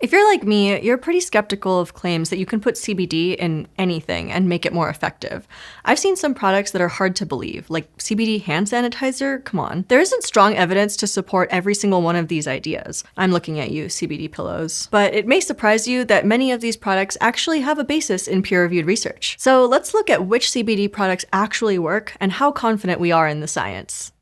If you're like me, you're pretty skeptical of claims that you can put CBD in anything and make it more effective. I've seen some products that are hard to believe, like CBD hand sanitizer. Come on. There isn't strong evidence to support every single one of these ideas. I'm looking at you, CBD pillows. But it may surprise you that many of these products actually have a basis in peer-reviewed research. So let's look at which CBD products actually work and how confident we are in the science.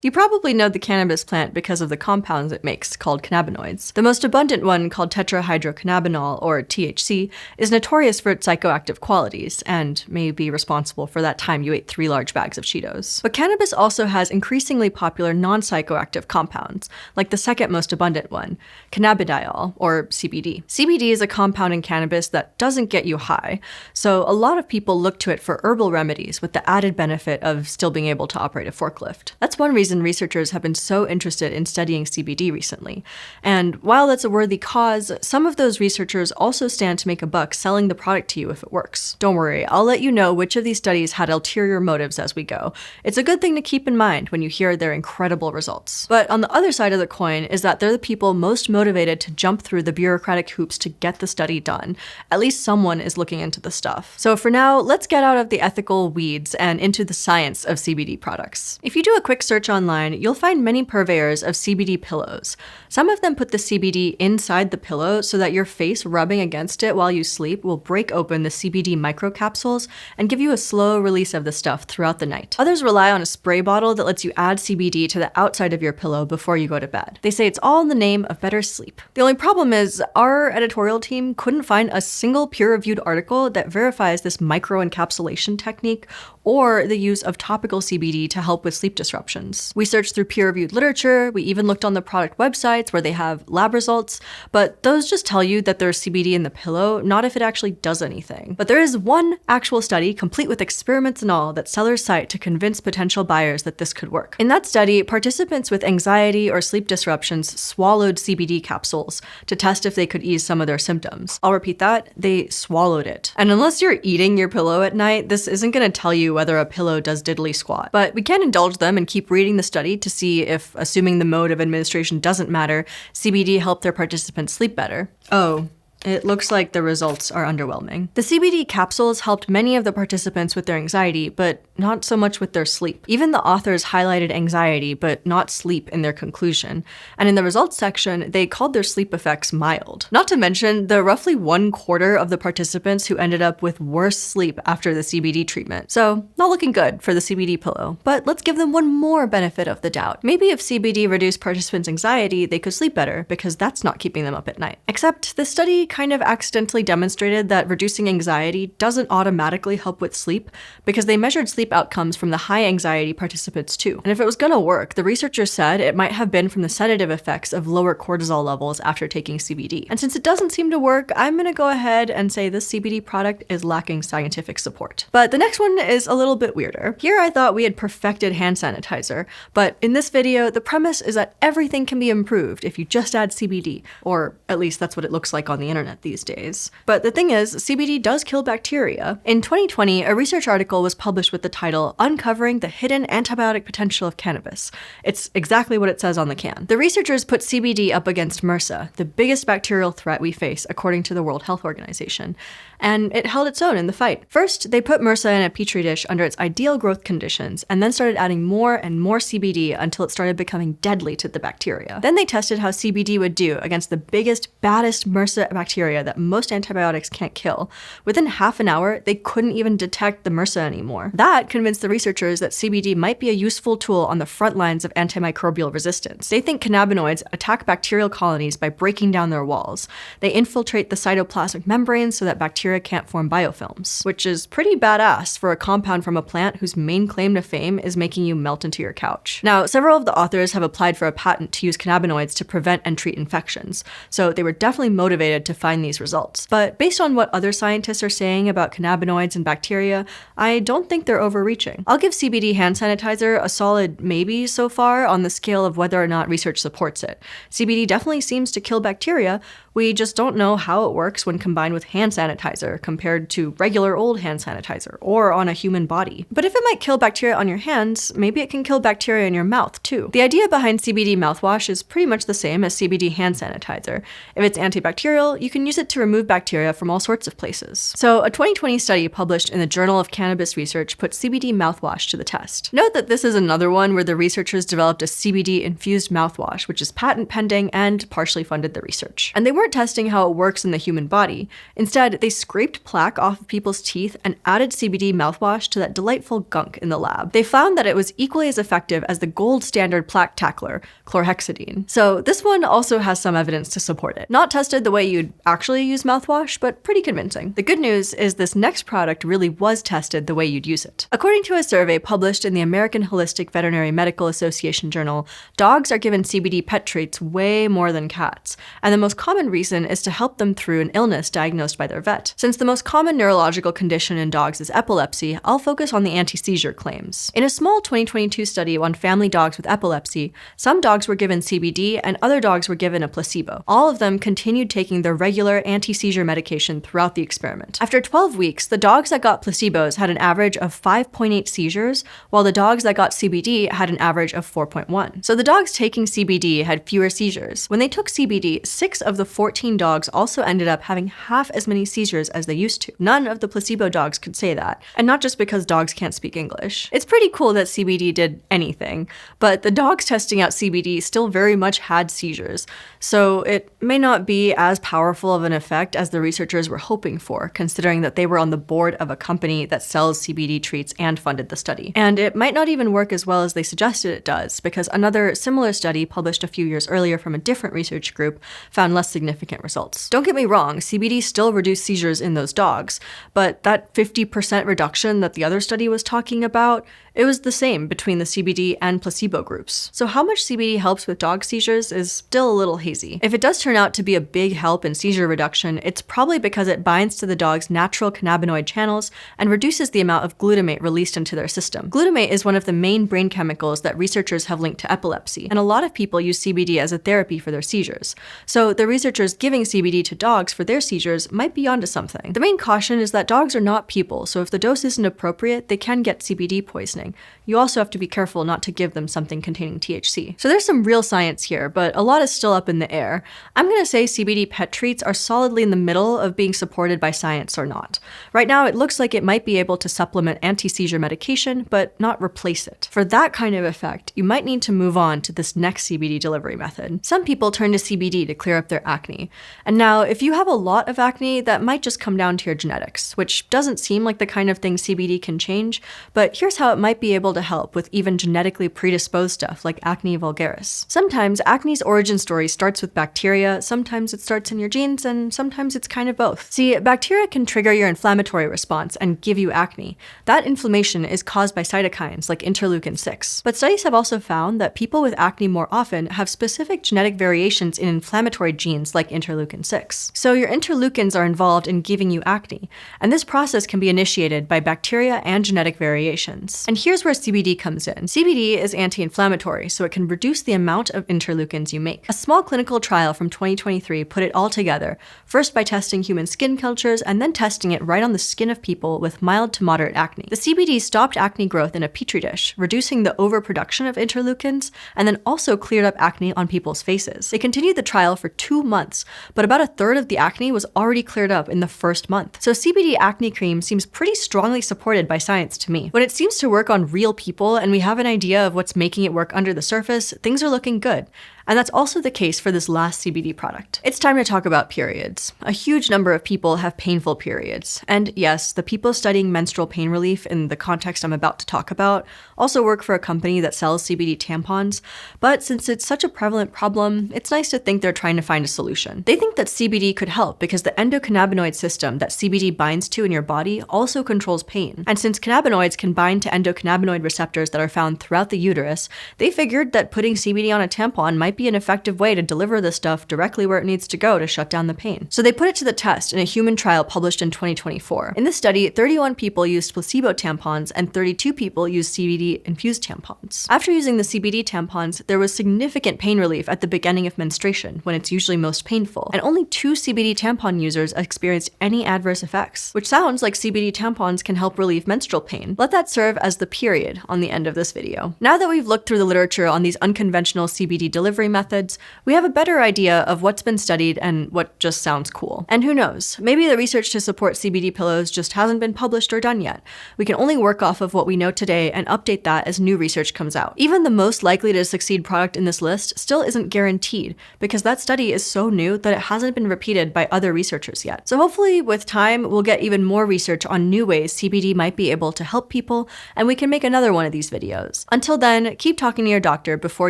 You probably know the cannabis plant because of the compounds it makes, called cannabinoids. The most abundant one, called tetrahydrocannabinol, or THC, is notorious for its psychoactive qualities, and may be responsible for that time you ate 3 large bags of Cheetos. But cannabis also has increasingly popular non-psychoactive compounds, like the second most abundant one, cannabidiol, or CBD. CBD is a compound in cannabis that doesn't get you high, so a lot of people look to it for herbal remedies with the added benefit of still being able to operate a forklift. That's one reason researchers have been so interested in studying CBD recently. And while that's a worthy cause, some of those researchers also stand to make a buck selling the product to you if it works. Don't worry, I'll let you know which of these studies had ulterior motives as we go. It's a good thing to keep in mind when you hear their incredible results. But on the other side of the coin is that they're the people most motivated to jump through the bureaucratic hoops to get the study done. At least someone is looking into the stuff. So for now, let's get out of the ethical weeds and into the science of CBD products. If you do a quick search online, you'll find many purveyors of CBD pillows. Some of them put the CBD inside the pillow so that your face rubbing against it while you sleep will break open the CBD microcapsules and give you a slow release of the stuff throughout the night. Others rely on a spray bottle that lets you add CBD to the outside of your pillow before you go to bed. They say it's all in the name of better sleep. The only problem is our editorial team couldn't find a single peer-reviewed article that verifies this microencapsulation technique or the use of topical CBD to help with sleep disruptions. We searched through peer-reviewed literature, we even looked on the product websites where they have lab results, but those just tell you that there's CBD in the pillow, not if it actually does anything. But there is one actual study, complete with experiments and all, that sellers cite to convince potential buyers that this could work. In that study, participants with anxiety or sleep disruptions swallowed CBD capsules to test if they could ease some of their symptoms. I'll repeat that, they swallowed it. And unless you're eating your pillow at night, this isn't going to tell you whether a pillow does diddly squat. But we can indulge them and keep reading the study to see if, assuming the mode of administration doesn't matter, CBD helped their participants sleep better. Oh. It looks like the results are underwhelming. The CBD capsules helped many of the participants with their anxiety, but not so much with their sleep. Even the authors highlighted anxiety, but not sleep in their conclusion. And in the results section, they called their sleep effects mild. Not to mention the roughly 1/4 of the participants who ended up with worse sleep after the CBD treatment. So, not looking good for the CBD pillow. But let's give them one more benefit of the doubt. Maybe if CBD reduced participants' anxiety, they could sleep better, because that's not keeping them up at night. Except the study kind of accidentally demonstrated that reducing anxiety doesn't automatically help with sleep, because they measured sleep outcomes from the high anxiety participants too. And if it was gonna work, the researchers said it might have been from the sedative effects of lower cortisol levels after taking CBD. And since it doesn't seem to work, I'm gonna go ahead and say this CBD product is lacking scientific support. But the next one is a little bit weirder. Here I thought we had perfected hand sanitizer, but in this video, the premise is that everything can be improved if you just add CBD, or at least that's what it looks like on the internet these days. But the thing is, CBD does kill bacteria. In 2020, a research article was published with the title, "Uncovering the Hidden Antibiotic Potential of Cannabis." It's exactly what it says on the can. The researchers put CBD up against MRSA, the biggest bacterial threat we face according to the World Health Organization, and it held its own in the fight. First, they put MRSA in a petri dish under its ideal growth conditions, and then started adding more and more CBD until it started becoming deadly to the bacteria. Then they tested how CBD would do against the biggest, baddest MRSA bacteria that most antibiotics can't kill. Within half an hour, they couldn't even detect the MRSA anymore. That convinced the researchers that CBD might be a useful tool on the front lines of antimicrobial resistance. They think cannabinoids attack bacterial colonies by breaking down their walls. They infiltrate the cytoplasmic membrane so that bacteria can't form biofilms, which is pretty badass for a compound from a plant whose main claim to fame is making you melt into your couch. Now, several of the authors have applied for a patent to use cannabinoids to prevent and treat infections, so they were definitely motivated to find these results. But based on what other scientists are saying about cannabinoids and bacteria, I don't think they're overreaching. I'll give CBD hand sanitizer a solid maybe so far on the scale of whether or not research supports it. CBD definitely seems to kill bacteria, We just don't know how it works when combined with hand sanitizer compared to regular old hand sanitizer or on a human body. But if it might kill bacteria on your hands, maybe it can kill bacteria in your mouth too. The idea behind CBD mouthwash is pretty much the same as CBD hand sanitizer. If it's antibacterial, you can use it to remove bacteria from all sorts of places. So a 2020 study published in the Journal of Cannabis Research put CBD mouthwash to the test. Note that this is another one where the researchers developed a CBD-infused mouthwash, which is patent pending and partially funded the research. And they weren't testing how it works in the human body. Instead, they scraped plaque off of people's teeth and added CBD mouthwash to that delightful gunk in the lab. They found that it was equally as effective as the gold standard plaque tackler, chlorhexidine. So this one also has some evidence to support it. Not tested the way you'd actually use mouthwash, but pretty convincing. The good news is this next product really was tested the way you'd use it. According to a survey published in the American Holistic Veterinary Medical Association journal, dogs are given CBD pet treats way more than cats, and the most common reason is to help them through an illness diagnosed by their vet. Since the most common neurological condition in dogs is epilepsy, I'll focus on the anti-seizure claims. In a small 2022 study on family dogs with epilepsy, some dogs were given CBD and other dogs were given a placebo. All of them continued taking their regular anti-seizure medication throughout the experiment. After 12 weeks, the dogs that got placebos had an average of 5.8 seizures, while the dogs that got CBD had an average of 4.1. So the dogs taking CBD had fewer seizures. When they took CBD, 6 of the 14 dogs also ended up having half as many seizures as they used to. None of the placebo dogs could say that, and not just because dogs can't speak English. It's pretty cool that CBD did anything, but the dogs testing out CBD still very much had seizures, so it may not be as powerful of an effect as the researchers were hoping for, considering that they were on the board of a company that sells CBD treats and funded the study. And it might not even work as well as they suggested it does, because another similar study published a few years earlier from a different research group found less significant results. Don't get me wrong, CBD still reduced seizures in those dogs, but that 50% reduction that the other study was talking about, it was the same between the CBD and placebo groups. So how much CBD helps with dog seizures is still a little hazy. If it does turn out to be a big help in seizure reduction, it's probably because it binds to the dog's natural cannabinoid channels and reduces the amount of glutamate released into their system. Glutamate is one of the main brain chemicals that researchers have linked to epilepsy, and a lot of people use CBD as a therapy for their seizures. So the researchers giving CBD to dogs for their seizures might be onto something. The main caution is that dogs are not people, so if the dose isn't appropriate, they can get CBD poisoning. You also have to be careful not to give them something containing THC. So there's some real science here, but a lot is still up in the air. I'm gonna say CBD pet treats are solidly in the middle of being supported by science or not. Right now, it looks like it might be able to supplement anti-seizure medication, but not replace it. For that kind of effect, you might need to move on to this next CBD delivery method. Some people turn to CBD to clear up their acne. And now, if you have a lot of acne, that might just come down to your genetics, which doesn't seem like the kind of thing CBD can change, but here's how it might be able to help with even genetically predisposed stuff like acne vulgaris. Sometimes acne's origin story starts with bacteria, sometimes it starts in your genes, and sometimes it's kind of both. See, bacteria can trigger your inflammatory response and give you acne. That inflammation is caused by cytokines like interleukin-6. But studies have also found that people with acne more often have specific genetic variations in inflammatory genes like interleukin-6. So your interleukins are involved in giving you acne, and this process can be initiated by bacteria and genetic variations. And here's where CBD comes in. CBD is anti-inflammatory, so it can reduce the amount of interleukins you make. A small clinical trial from 2023 put it all together, first by testing human skin cultures and then testing it right on the skin of people with mild to moderate acne. The CBD stopped acne growth in a petri dish, reducing the overproduction of interleukins, and then also cleared up acne on people's faces. They continued the trial for 2 months, but about a third of the acne was already cleared up in the first month. So CBD acne cream seems pretty strongly supported by science to me. When it seems to work on real people and we have an idea of what's making it work under the surface, things are looking good. And that's also the case for this last CBD product. It's time to talk about periods. A huge number of people have painful periods. And yes, the people studying menstrual pain relief in the context I'm about to talk about also work for a company that sells CBD tampons. But since it's such a prevalent problem, it's nice to think they're trying to find a solution. They think that CBD could help because the endocannabinoid system that CBD binds to in your body also controls pain. And since cannabinoids can bind to endocannabinoid receptors that are found throughout the uterus, they figured that putting CBD on a tampon might be an effective way to deliver this stuff directly where it needs to go to shut down the pain. So they put it to the test in a human trial published in 2024. In this study, 31 people used placebo tampons and 32 people used CBD-infused tampons. After using the CBD tampons, there was significant pain relief at the beginning of menstruation, when it's usually most painful, and only 2 CBD tampon users experienced any adverse effects, which sounds like CBD tampons can help relieve menstrual pain. Let that serve as the period on the end of this video. Now that we've looked through the literature on these unconventional CBD delivery methods, we have a better idea of what's been studied and what just sounds cool. And who knows, maybe the research to support CBD pillows just hasn't been published or done yet. We can only work off of what we know today and update that as new research comes out. Even the most likely to succeed product in this list still isn't guaranteed, because that study is so new that it hasn't been repeated by other researchers yet. So hopefully with time, we'll get even more research on new ways CBD might be able to help people, and we can make another one of these videos. Until then, keep talking to your doctor before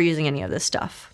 using any of this stuff.